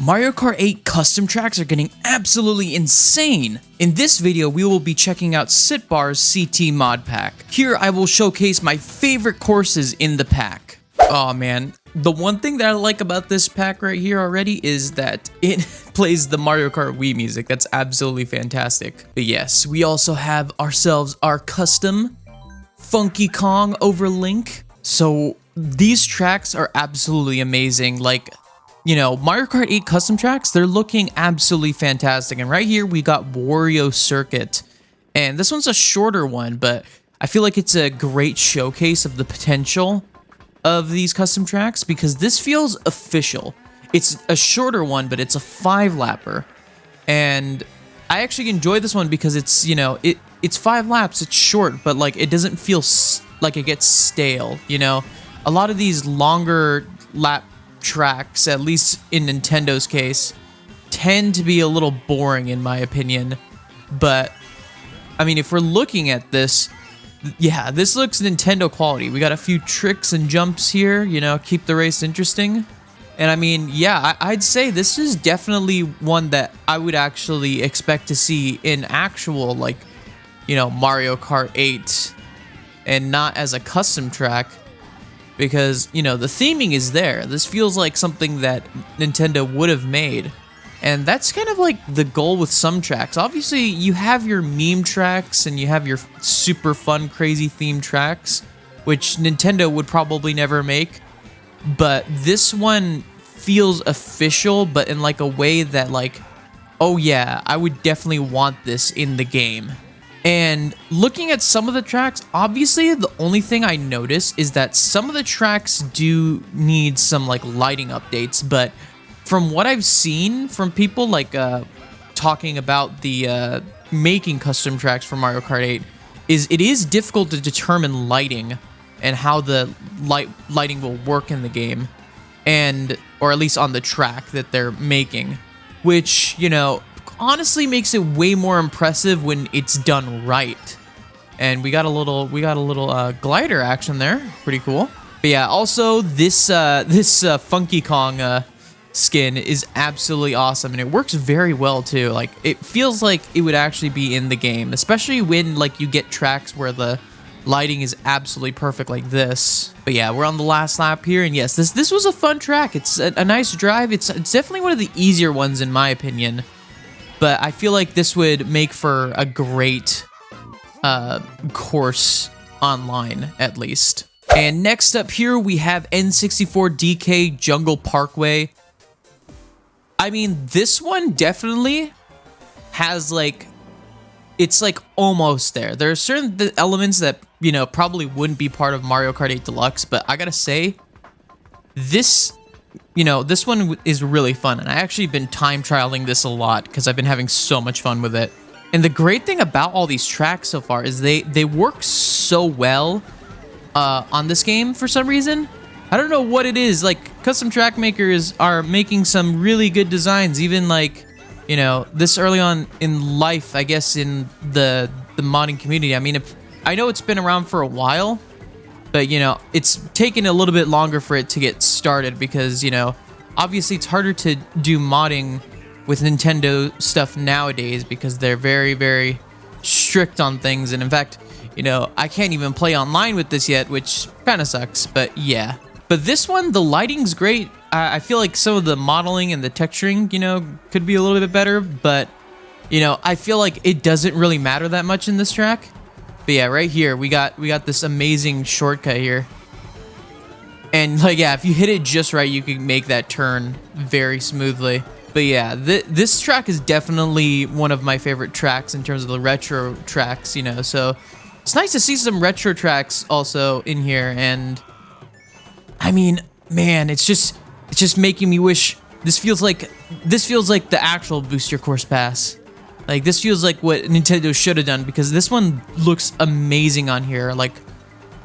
Mario Kart 8 custom tracks are getting absolutely insane. In this video, we will be checking out Sitbar's CT mod pack. Here, I will showcase my favorite courses in the pack. Oh man, the one thing that I like about this pack right here already is that it plays the Mario Kart Wii music. That's absolutely fantastic. But yes, we also have ourselves our custom Funky Kong overlink. So these tracks are absolutely amazing. Like, you know, Mario Kart 8 custom tracks, they're looking absolutely fantastic. And right here, we got Wario Circuit. And this one's a shorter one, but I feel like it's a great showcase of the potential of these custom tracks because this feels official. It's a shorter one, but it's a 5-lapper. And I actually enjoy this one because it's, you know, it's 5 laps, it's short, but like it doesn't feel like it gets stale, you know? A lot of these longer lap tracks, at least in Nintendo's case, tend to be a little boring in my opinion. But I mean, if we're looking at this, yeah, this looks Nintendo quality. We got a few tricks and jumps here, you know, keep the race interesting. And I mean, yeah, I'd say this is definitely one that I would actually expect to see in actual, like, you know, Mario Kart 8 and not as a custom track. Because, you know, the theming is there. This feels like something that Nintendo would have made. And that's kind of like the goal with some tracks. Obviously, you have your meme tracks and you have your super fun, crazy theme tracks, which Nintendo would probably never make. But this one feels official, but in like a way that like, oh yeah, I would definitely want this in the game. And looking at some of the tracks, obviously the only thing I notice is that some of the tracks do need some like lighting updates, but from what I've seen from people like talking about the making custom tracks for Mario Kart 8, it is difficult to determine lighting and how the lighting will work in the game, and or at least on the track that they're making, which, you know, honestly makes it way more impressive when it's done right. And we got a little glider action there, pretty cool. But yeah, also this Funky Kong skin is absolutely awesome, and it works very well too. Like, it feels like it would actually be in the game, especially when like you get tracks where the lighting is absolutely perfect like this. But yeah, we're on the last lap here, and yes, this was a fun track. It's a nice drive. It's definitely one of the easier ones in my opinion. But I feel like this would make for a great course online, at least. And next up here, we have N64DK Jungle Parkway. I mean, this one definitely has like, it's like almost there. There are certain elements that, you know, probably wouldn't be part of Mario Kart 8 Deluxe, but I gotta say, this, you know, this one is really fun, and I actually been time trialing this a lot because I've been having so much fun with it. And the great thing about all these tracks so far is they work so well on this game for some reason. I don't know what it is. Like, custom track makers are making some really good designs, even like, you know, this early on in life, I guess, in the modding community. I mean, I know it's been around for a while, but, you know, it's taken a little bit longer for it to get started because, you know, obviously it's harder to do modding with Nintendo stuff nowadays because they're very, very strict on things. And in fact, you know, I can't even play online with this yet, which kind of sucks, but yeah. But this one, the lighting's great. I feel like some of the modeling and the texturing, you know, could be a little bit better, but, you know, I feel like it doesn't really matter that much in this track. But yeah, right here, we got this amazing shortcut here. And like, yeah, if you hit it just right, you can make that turn very smoothly. But yeah, this track is definitely one of my favorite tracks in terms of the retro tracks, you know. So it's nice to see some retro tracks also in here. And I mean, man, it's just making me wish this feels like the actual Booster Course Pass. Like, this feels like what Nintendo should have done, because this one looks amazing on here. Like,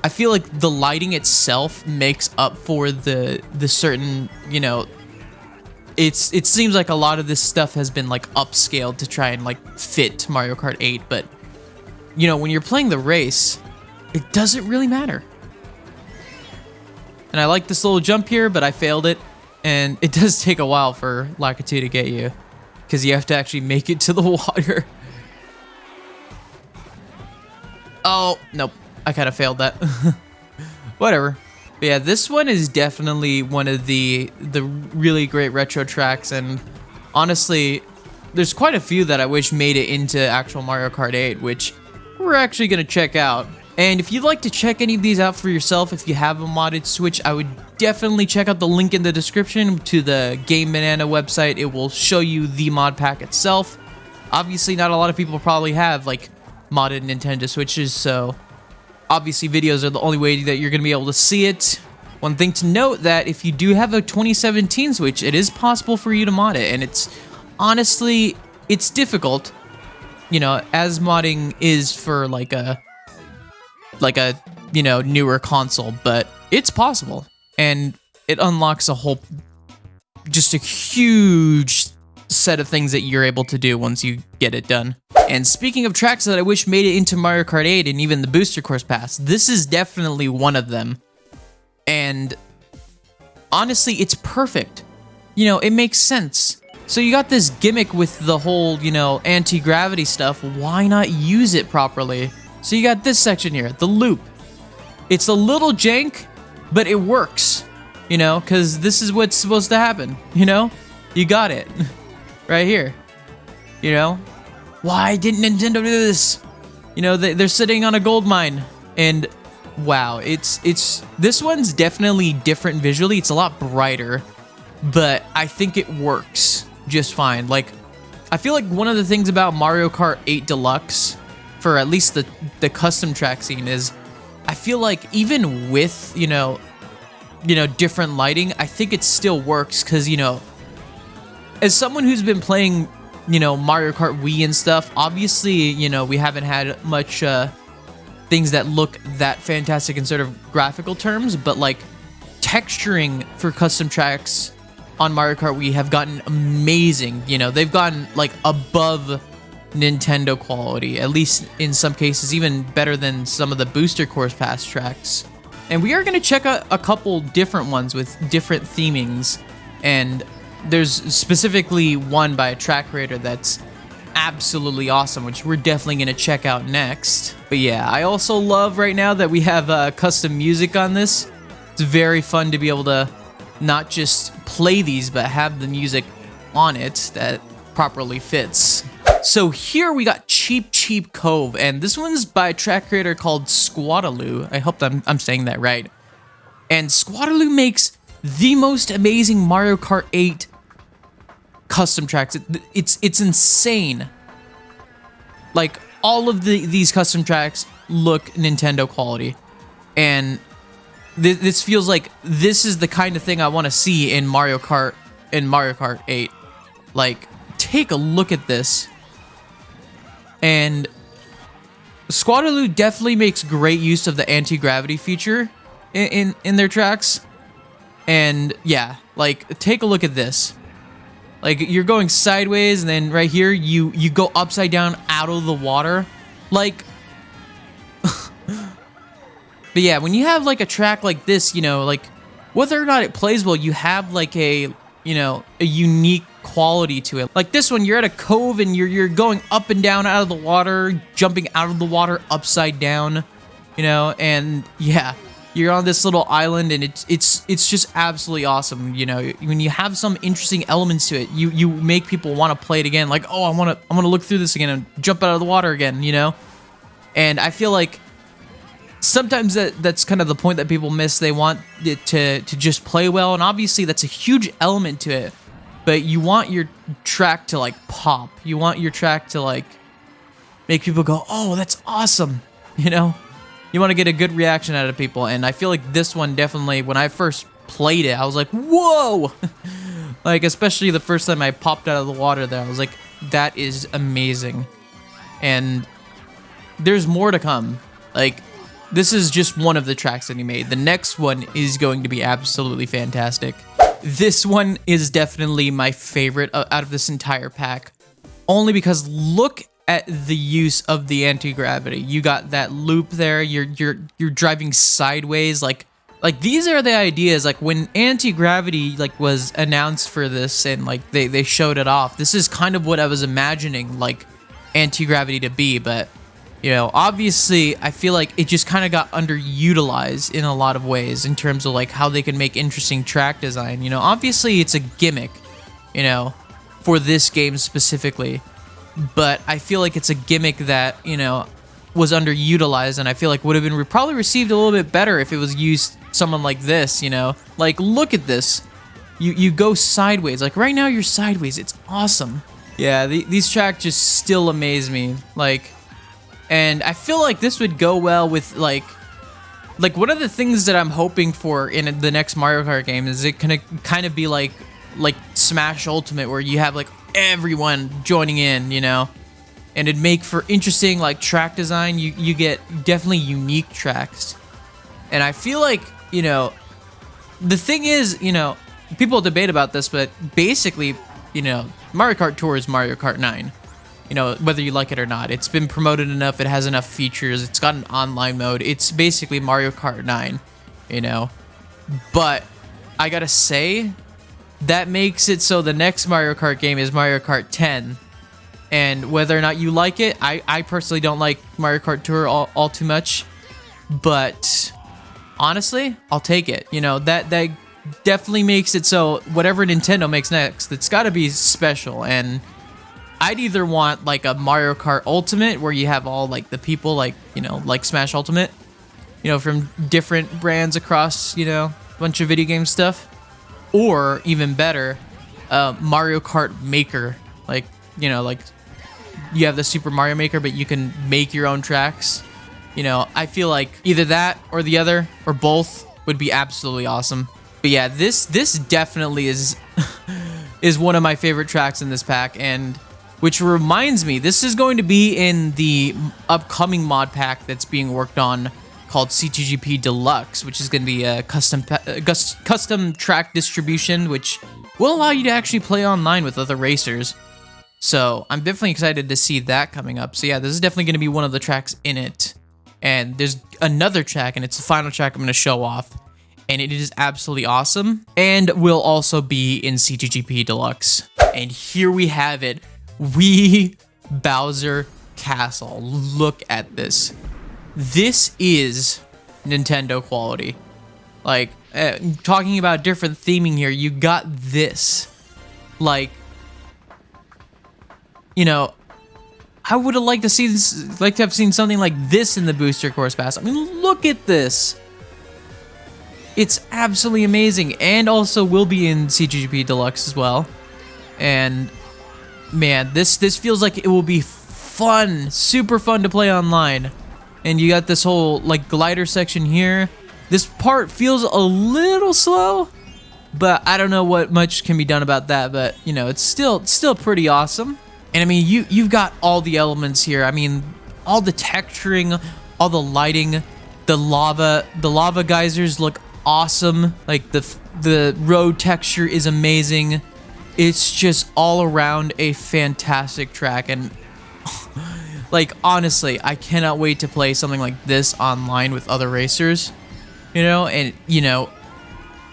I feel like the lighting itself makes up for the certain, you know, it seems like a lot of this stuff has been like upscaled to try and like fit Mario Kart 8, but, you know, when you're playing the race, it doesn't really matter. And I like this little jump here, but I failed it. And it does take a while for Lakitu to get you, because you have to actually make it to the water. Oh, nope. I kind of failed that. Whatever. But yeah, this one is definitely one of the really great retro tracks, and honestly, there's quite a few that I wish made it into actual Mario Kart 8, which we're actually going to check out. And if you'd like to check any of these out for yourself, if you have a modded Switch, I would definitely check out the link in the description to the Game Banana website. It will show you the mod pack itself. Obviously, not a lot of people probably have like modded Nintendo Switches, so obviously videos are the only way that you're going to be able to see it. One thing to note, that if you do have a 2017 Switch, it is possible for you to mod it, and it's honestly, it's difficult, you know, as modding is for like a you know, newer console, but it's possible, and it unlocks a whole, just a huge set of things that you're able to do once you get it done. And speaking of tracks that I wish made it into Mario Kart 8 and even the Booster Course Pass, this is definitely one of them. And honestly, it's perfect. You know, it makes sense. So you got this gimmick with the whole, you know, anti-gravity stuff. Why not use it properly? So you got this section here, the loop. It's a little jank, but it works, you know, because this is what's supposed to happen, you know? You got it right here, you know? Why didn't Nintendo do this? You know, they're sitting on a gold mine, and wow, this one's definitely different visually. It's a lot brighter, but I think it works just fine. Like, I feel like one of the things about Mario Kart 8 Deluxe, for at least the custom track scene, is I feel like even with, you know, different lighting, I think it still works, because, you know, as someone who's been playing, you know, Mario Kart Wii and stuff, obviously, you know, we haven't had much things that look that fantastic in sort of graphical terms, but like texturing for custom tracks on Mario Kart Wii have gotten amazing. You know, they've gotten like above Nintendo quality, at least in some cases, even better than some of the Booster Course Pass tracks. And we are going to check out a couple different ones with different themings, and there's specifically one by a track creator that's absolutely awesome, which we're definitely going to check out next. But yeah, I also love right now that we have custom music on this. It's very fun to be able to not just play these, but have the music on it that properly fits. So here we got Cheap Cheap Cove, and this one's by a track creator called Squadaloo. I hope I'm saying that right. And Squadaloo makes the most amazing Mario Kart 8 custom tracks. It's insane. Like, all of these custom tracks look Nintendo quality, and this feels like this is the kind of thing I want to see in Mario Kart 8. Like, take a look at this. And Squadaloo definitely makes great use of the anti-gravity feature in their tracks. And yeah, like, take a look at this. Like, you're going sideways, and then right here, you go upside down out of the water. Like, but yeah, when you have like a track like this, you know, like, whether or not it plays well, you have like a, you know, a unique quality to it. Like this one, you're at a cove and you're going up and down out of the water, jumping out of the water upside down, you know, and yeah, you're on this little island, and it's just absolutely awesome. You know, when you have some interesting elements to it, you make people want to play it again. Like, oh, I want to look through this again and jump out of the water again, you know. And I feel like sometimes that's kind of the point that people miss. They want it to just play well, and obviously that's a huge element to it. But you want your track to like pop. You want your track to like make people go, oh, that's awesome, you know. You want to get a good reaction out of people, and I feel like this one definitely, when I first played it, I was like, whoa! Like, especially the first time I popped out of the water there, I was like, that is amazing. And there's more to come. Like, this is just one of the tracks that he made. The next one is going to be absolutely fantastic. This one is definitely my favorite out of this entire pack, only because look at the use of the anti-gravity. You got that loop there. You're driving sideways, like Like, these are the ideas. Like, when anti-gravity like was announced for this, and like they showed it off, this is kind of what I was imagining like anti-gravity to be. But you know, obviously I feel like it just kind of got underutilized in a lot of ways in terms of like how they can make interesting track design. You know, obviously it's a gimmick, you know, for this game specifically, but I feel like it's a gimmick that, you know, was underutilized, and I feel like would have been probably received a little bit better if it was used someone like this, you know. Like, look at this. You go sideways. Like, right now you're sideways. It's awesome. Yeah, these tracks just still amaze me. Like, and I feel like this would go well with, like one of the things that I'm hoping for in the next Mario Kart game is it can kind of be like Smash Ultimate, where you have, like, everyone joining in, you know? And it'd make for interesting, like, track design. You get definitely unique tracks. And I feel like, you know, the thing is, you know, people debate about this, but basically, you know, Mario Kart Tour is Mario Kart 9. You know, whether you like it or not. It's been promoted enough, it has enough features, it's got an online mode. It's basically Mario Kart 9, you know. But I gotta say, that makes it so the next Mario Kart game is Mario Kart 10. And whether or not you like it, I personally don't like Mario Kart Tour all too much. But honestly, I'll take it. You know, that definitely makes it so whatever Nintendo makes next, it's got to be special. And I'd either want like a Mario Kart Ultimate where you have all like the people, like, you know, like Smash Ultimate, you know, from different brands across, you know, a bunch of video game stuff. Or even better, Mario Kart Maker. Like, you know, like you have the Super Mario Maker, but you can make your own tracks. You know, I feel like either that or the other or both would be absolutely awesome. But yeah, this definitely is is one of my favorite tracks in this pack, and which reminds me, this is going to be in the upcoming mod pack that's being worked on called CTGP Deluxe, which is going to be a custom track distribution, which will allow you to actually play online with other racers. So I'm definitely excited to see that coming up. So yeah, this is definitely going to be one of the tracks in it. And there's another track, and it's the final track I'm going to show off. And it is absolutely awesome. And will also be in CTGP Deluxe. And here we have it. Wii Bowser Castle. Look at this. This is Nintendo quality. Like, talking about different theming here, you got this. Like, you know, I would have liked to see this, like to have seen something like this in the booster course pass. I mean, look at this. It's absolutely amazing, and also will be in CGP Deluxe as well. And man, this feels like it will be fun, super fun to play online. And you got this whole like glider section here. This part feels a little slow, but I don't know what much can be done about that. But you know, it's still pretty awesome. And I mean, you've got all the elements here. I mean, all the texturing, all the lighting, the lava geysers look awesome. Like the road texture is amazing. It's just all around a fantastic track, and like honestly, I cannot wait to play something like this online with other racers. You know, and you know,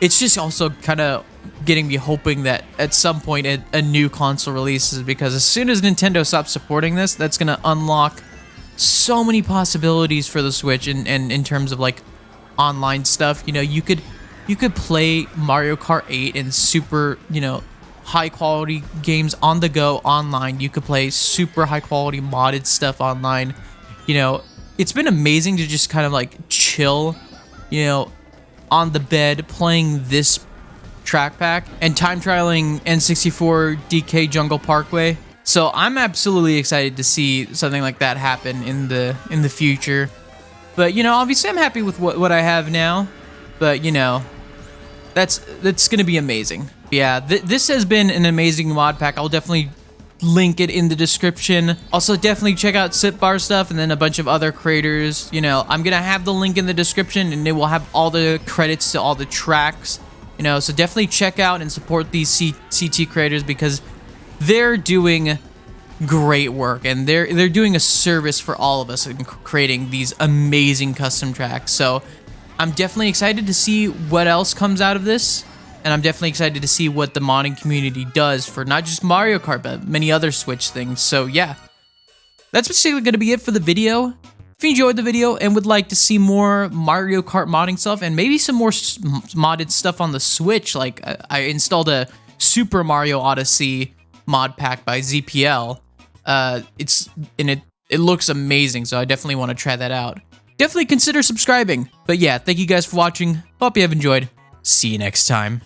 it's just also kind of getting me hoping that at some point a new console releases, because as soon as Nintendo stops supporting this, that's gonna unlock so many possibilities for the Switch, and in terms of like online stuff. You know, you could play Mario Kart 8 and super, you know, high quality games on the go online. You could play super high quality modded stuff online. You know, it's been amazing to just kind of like chill, you know, on the bed playing this track pack and time trialing N64 DK Jungle Parkway. So I'm absolutely excited to see something like that happen in the future. But you know, obviously I'm happy with what I have now. But you know, that's gonna be amazing. Yeah, this has been an amazing mod pack. I'll definitely link it in the description. Also, definitely check out Sitbar stuff and then a bunch of other creators. You know, I'm gonna have the link in the description, and it will have all the credits to all the tracks. You know, so definitely check out and support these CT creators, because they're doing great work, and they're doing a service for all of us in creating these amazing custom tracks. So I'm definitely excited to see what else comes out of this. And I'm definitely excited to see what the modding community does for not just Mario Kart, but many other Switch things. So yeah, that's basically going to be it for the video. If you enjoyed the video and would like to see more Mario Kart modding stuff and maybe some more modded stuff on the Switch, like I installed a Super Mario Odyssey mod pack by ZPL. It looks amazing, so I definitely want to try that out. Definitely consider subscribing. But yeah, thank you guys for watching. Hope you have enjoyed. See you next time.